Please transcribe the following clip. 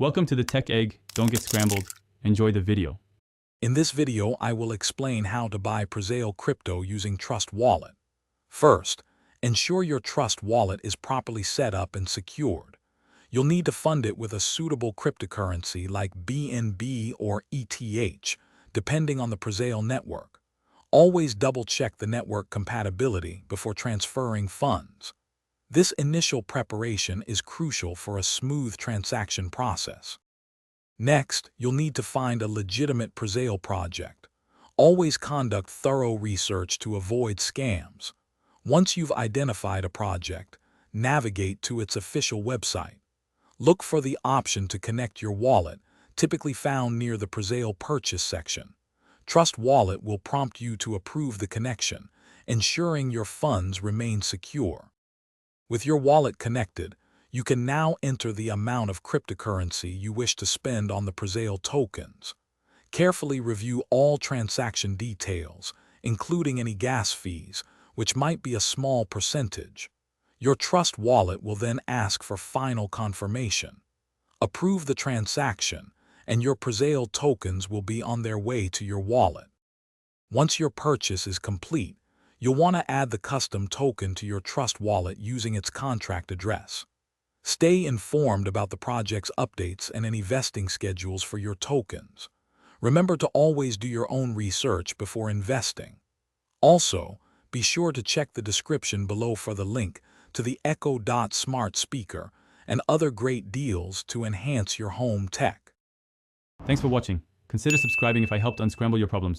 Welcome to the Tech Egg. Don't get scrambled. Enjoy the video. In this video, I will explain how to buy Presale crypto using Trust Wallet. First, ensure your Trust Wallet is properly set up and secured. You'll need to fund it with a suitable cryptocurrency like BNB or ETH, depending on the Presale network. Always double-check the network compatibility before transferring funds. This initial preparation is crucial for a smooth transaction process. Next, you'll need to find a legitimate Presale project. Always conduct thorough research to avoid scams. Once you've identified a project, navigate to its official website. Look for the option to connect your wallet, typically found near the Presale purchase section. Trust Wallet will prompt you to approve the connection, ensuring your funds remain secure. With your wallet connected, you can now enter the amount of cryptocurrency you wish to spend on the Presale tokens. Carefully review all transaction details, including any gas fees, which might be a small percentage. Your Trust Wallet will then ask for final confirmation. Approve the transaction, and your Presale tokens will be on their way to your wallet. Once your purchase is complete, you'll want to add the custom token to your Trust Wallet using its contract address. Stay informed about the project's updates and any vesting schedules for your tokens. Remember to always do your own research before investing. Also, be sure to check the description below for the link to the Echo Dot smart speaker and other great deals to enhance your home tech. Thanks for watching. Consider subscribing if I helped unscramble your problems.